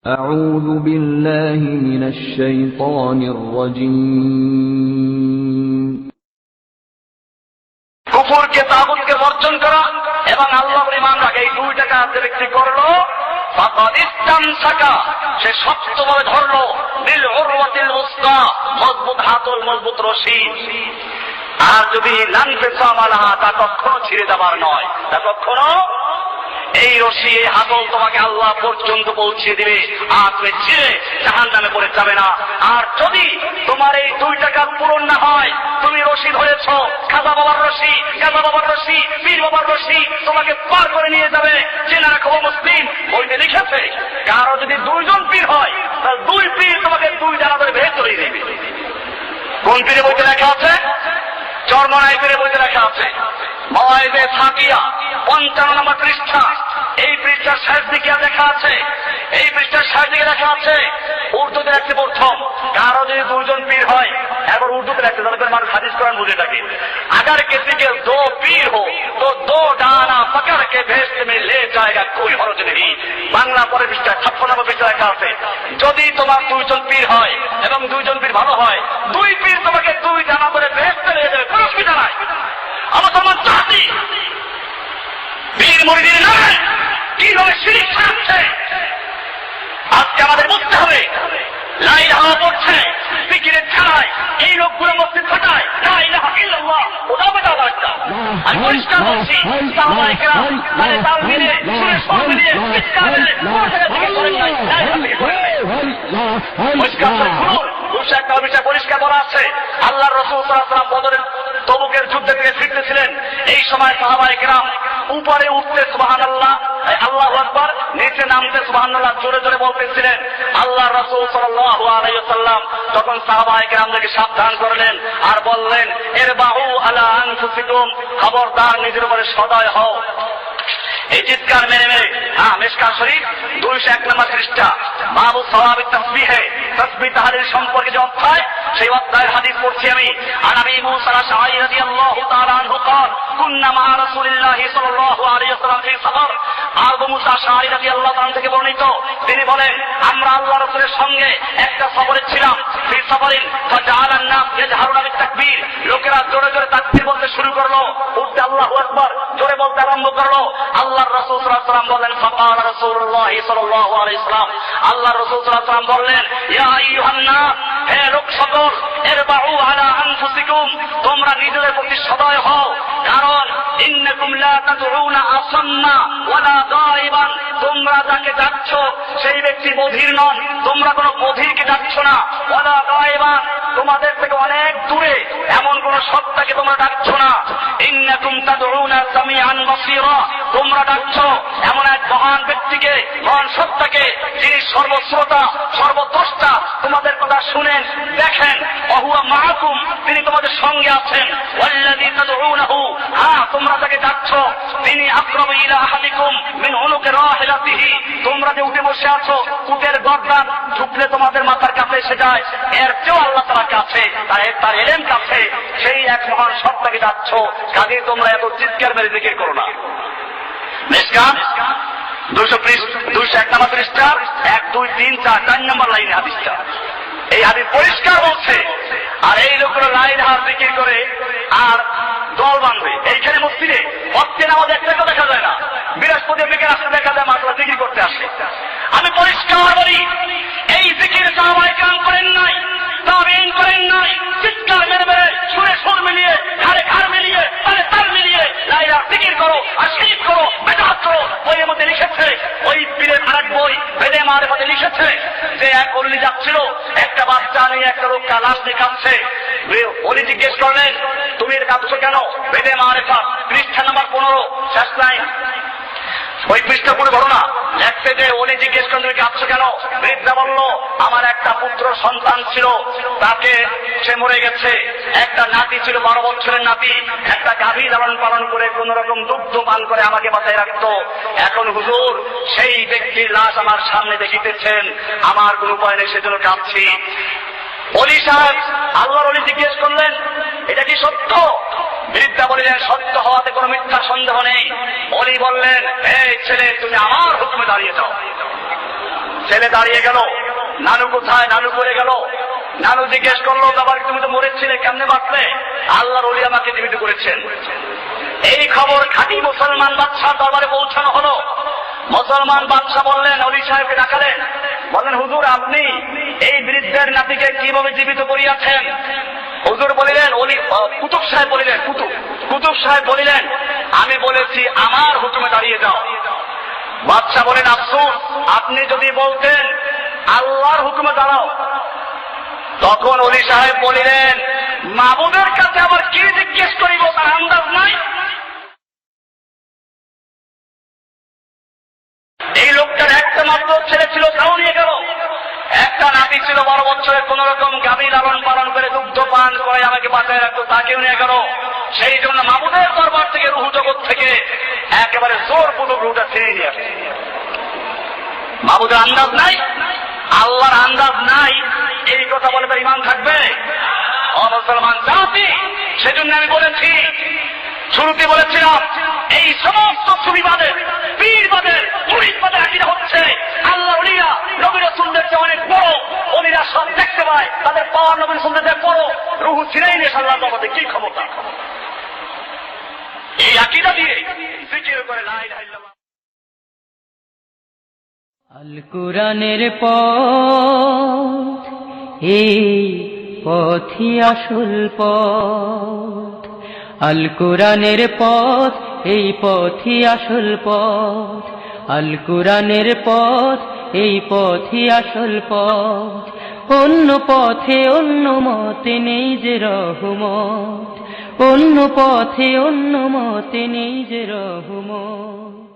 أعوذ بالله من الشيطان الرجيم কুফরকে তাগুতকে বর্জন করা এবং আল্লাহর ঈমান রাখা, এই দুইটা কাজ যে ব্যক্তি করলো ফাকাদ ইসতামসাকা, সে শক্তভাবে ধরলো বিল উরওয়াতিল উসকা, মজবুত হাতল মজবুত রশি। আর যদি লানফিসামালাহা, তা কখনো ছিঁড়ে যাবার নয়, তা কখনো এই রশি এই হাতল তোমাকে আল্লাহ পর্যন্ত পৌঁছে দিবে, আর তুমি ছিঁড়ে জাহান্নামে পড়ে যাবে না। আর যদি তোমার এই দুইটা কাজ পূরণ না হয়, তুমি রশি ধরেছ, খাজা বাবার রশি, গাজা বাবার রশি, পীর বাবার রশি তোমাকে পার করে নিয়ে যাবে। জেনে রাখো মুসলিম, বইতে লিখেছে কারো যদি দুইজন পীর হয়, তাহলে দুই পীর তোমাকে দুই জানা ধরে ভেদ চলিয়ে দেবে। কোন পীরে বইতে লেখা আছে? চরমনাই পীরে বইতে লেখা আছে। মাওয়াইদে সাকিয়া ৫৫ নম্বর পৃষ্ঠা, এই পৃষ্ঠার শেষ দিকে লেখা আছে, এই পৃষ্ঠার শেষ দিকে লেখা আছে উর্দুতে লিখতে প্রথম, কারো যদি দুইজন পীর হয়, এবার উর্দুতে লিখতে তাহলে মানুষ হাদিস কোরআন বুঝে থাকে। अगर किसी के दो पीर हो तो दो डाना पकड़ के भेस्ट में ले जाएगा कोई हरज नहीं। বাংলা পরের পৃষ্ঠা ৫৬ নম্বর পৃষ্ঠা লেখা আছে, যদি তোমার দুইজন পীর হয় এবং দুইজন পীর ভালো হয়, দুই পীর তোমাকে দুই ডানা করে ভেস্তে নিয়ে যাবে, কোনো অসুবিধা নাই। আমার তোমার জাতি পীর মুরিদের নয়, কিভাবে শিরিক ছাড়ছে আজকে আমাদের বুঝতে হবে। লাই হাওয়া পড়ছে, জিকিরের ছাড়াই এই লোকগুলো মসজিদ ফাটায়, লা ইলাহা ইল্লাল্লাহ, ওটা বেটা বাচ্চা। আমি পরিষ্কার বলছি, সাহাবায়ে কেরাম মানে তাল মিলিয়ে, সুরে সুর মিলিয়ে, চিৎকার দিলে কোন জায়গা থেকে করেন নাই, লা ইলাহা ইল্লাল্লাহ। পরিষ্কার শুনুন, একটা বিষয় পরিষ্কার বলা আছে, আল্লাহর রাসূল সাল্লাল্লাহু আলাইহি ওয়াসাল্লাম বদরের তবুকের যুদ্ধ থেকে ফিরতেছিলেন। এই সময় সাহাবায়ে কেরাম উপরে উঠতে সুবহানাল্লাহ, আল্লাহু আকবার, নিচে নামতে সুবহানাল্লাহ জোরে জোরে বলতেছিলেন। আল্লাহর রাসূল সাল্লাল্লাহু আলাইহি ওয়াসাল্লাম তখন সাহাবায়ে কেরামদেরকে সাবধান করলেন আর বললেন, ইরবাউ আলা আনফুসিকুম, খবরদার নিজের উপরে সদয় হও। এই চিৎকার মেরে মেরে মিশকাত শরীফ ২০১ নম্বর পৃষ্ঠা, বাবু সওয়াবিত তাসবিহে, তাসবিহ তাহলিল সম্পর্কে যে অধ্যায়, সেই অধ্যায়ের হাদিস পড়ছি আমি। আর নবী মুসা আশআরী রাদিয়াল্লাহু তাআলা আনহু قال كنا مع رسول الله صلى الله عليه وسلم في سفر। আবু মুসা আশআরী রাদিয়াল্লাহু তাআলা থেকে বর্ণিত, তিনি বলেন, আমরা আল্লাহর রাসূলের সঙ্গে একটা সফরে ছিলাম। সেই সফরিন ফাজাআলা الناس يجهرون بالتكبير, লোকেরা জোরে জোরে তাকবীর বলতে শুরু করলো, উঠতে আল্লাহু আকবার জোরে বলতে আরম্ভ করলো। আল্লাহর রাসূল সাল্লাল্লাহু আলাইহি ওয়াসাল্লাম বলেন, ফাকাল রাসূলুল্লাহ সাল্লাল্লাহু আলাইহি ওয়াসাল্লাম, আল্লাহর রাসূল সাল্লাল্লাহু আলাইহি ওয়াসাল্লাম বললেন, ইয়া আইয়ুহান নাস, হে লোক সকল, ইরবাউ আলা আনফুসিকুম, তোমরা নিজেদের প্রতি সদয় হও, কারণ ইন্নাকুম লা তাদউনা আসাম্মা ওয়ালা গায়বান, তোমরা যাকে ডাকছ সেই ব্যক্তি বধির নন, তোমরা কোনো বধিরকে ডাকছ না, ওয়ালা গায়বান, তোমাদের থেকে অনেক দূরে এমন কোন সত্তাকে তোমরা ডাকছ না, ইন্নাকুম তাদউনা সামিআন বাসীরা, তোমরা ডাকছ এমন এক মহান ব্যক্তিকে, মহান সত্তাকে, যিনি সর্বশ্রোতা সর্বদ্রষ্টা, তোমাদের কথা শুনেন দেখেন, ওয়াহুয়া মাআকুম, তিনি তোমাদের সঙ্গে আছেন, ওয়াল্লাযী তাদউনাহু, তোমরা যাকে ডাকছ তিনি আকরাবু ইলা আহাদিকুম মিন উনুকি রাহিলাতিহি, তোমরা যে উঠে বসে আছো, উটের গর্দান ঝুঁকলে তোমাদের মাথার কাছে এসে যায়, এর চেয়েও আল্লাহ তাআলা কাছে, তার এলেম কাছে, সেই এক মহান সত্তাকে ডাকছ, কাজে তোমরা এত চিৎকার মেরে জিকির করো না। মিশকাত ২০১ নম্বর পৃষ্ঠা ১, ২, ৩, ৪ নম্বর লাইনে হাদিসটা, এই হাদিস পরিষ্কার বলছে। আর এই লোকগুলো লাইন হাত জিকির করে আর দল বাঁধবে। এইখানে মসজিদে অক্টে নামাজ একটা দেখা যায় না, বৃহস্পতি বিকেল আসতে দেখা যায় মাত্র জিকির করতে আসে। আমি পরিষ্কার বলি, এই জিকির সাহাবায়ে কেরাম করেন নাই, তাবেঈন করেন নাই। চিৎকার মেরে মেরে, সুরে সুর মিলিয়ে, ঘাড়ে ঘাড় মিলিয়ে, তালে তাল মিলিয়ে লা ইলাহা জিকির করো আর শিরক করো, বিদআত করো। বইয়ের মধ্যে লিখেছে, ওই পীরের আরেক বই বেদে মারিফাতে লিখেছে যে এক অলি যাচ্ছিল, একটা বাচ্চা নিয়ে একটা লোক লাশ নিয়ে কাঁদছে। উনি জিজ্ঞেস করলেন, তুমি এর কাঁদছো কেন? বেদে মারিফাত পৃষ্ঠা নম্বর 15 শেষ লাইন, ওই পৃষ্ঠা পড়ে ধরো না, লেখছে যে উনি জিজ্ঞেস করেন তুমি কাঁদছো কেন? বৃদ্ধা বলল, আমার একটা পুত্র সন্তান ছিল, তাকে সে মরে গেছে, একটা নাতি ছিল 12 বছরের নাতি, একটা গাভী লালন পালন করে কোন রকম দুগ্ধ পান করে আমাকে বাঁচায় রাখতো। এখন হুজুর সেই ব্যক্তির লাশ আমার সামনে দেখিতেছেন, আমার কোন উপায় নেই, সেজন্য কাঁদছি। ওলি সাহেব, আল্লাহর ওলি জিজ্ঞেস করলেন, এটা কি সত্য? বৃদ্ধা বললেন, সত্য হওয়াতে কোনো মিথ্যা সন্দেহ নেই। ওলি বললেন, এই ছেলে, তুমি আমার হুকুমে দাঁড়িয়ে যাও। ছেলে দাঁড়িয়ে গেল, নানু কোথায়, নানু করে গেল। নানু জিজ্ঞেস করলো, বাবা তুমি তো মরেছিলে, কেমনে বাঁচলে? আল্লাহর ওলি আমাকে জীবিত করেছেন। এই খবর খাঁটি মুসলমান বাদশাহ দরবারে পৌঁছানো হলো। মুসলমান বাদশাহ বললেন, ওলি সাহেবকে ডাকালেন, বললেন, হুজুর আপনি এই বৃদ্ধের নাতিকে কিভাবে জীবিত করিয়াছেন? হুজুর বলিলেন, কুতুব সাহেব বলিলেন, কুতুব সাহেব বলিলেন, আমি বলেছি আমার হুকুমে দাঁড়িয়ে যাও। বাদশাহ বলেন, আফসোস, আপনি যদি বলতেন আল্লাহর হুকুমে দাঁড়াও। তখন ওলি সাহেব বলিলেন, মাবুদের কাছে আবার কি জিজ্ঞেস করিব তার আন্দাজ নাই। এই লোকটার একটা মাত্র ছেলে ছিল, তাও নিয়ে গেল। একটা নাতি ছিল 12 বছরের, কোন রকম গাভী লালন পালন করে দুগ্ধ পান করে আমাকে বাঁচায় রাখতো, তাকেও নিয়ে গেল। সেই জন্য মাবুদের দরবার থেকে, রুহু জগৎ থেকে একেবারে জোরপূর্বক রুহটা ছেড়ে নিয়ে আসে। মাবুদের আন্দাজ নাই, আল্লাহর আন্দাজ নাই, এই কথা বলে তার ঈমান থাকবে? মুসলমান জাতি, সেজন্য আমি বলেছি, শুরুতে বলেছিলাম, এই সমস্ত সুবিবাদের, পীরবাদের, মুরিদবাদের আকীদা হচ্ছে আল্লাহ ওলিরা নবী রাসূলদের চেয়ে অনেক বড়। ওলিরা সব দেখতে পায়, তাদের পাওয়ার নবী রাসূলদের বড়, রুহু ছিনাই নিয়ে আল্লাহর জগতে কি ক্ষমতা। এই আকীদা দিয়ে জিকির করে লা ইলাহা ইল্লাল্লাহ। আল কোরআনের পথ, এই পথই আসল পথ। আল কোরআনের পথ, এই পথই আসল পথ। আল কোরআনের পথ, এই পথই আসল পথ। অন্য পথে অন্য মতে নেই যে রহমত, অন্য পথে অন্য মতে নেই যে রহমত।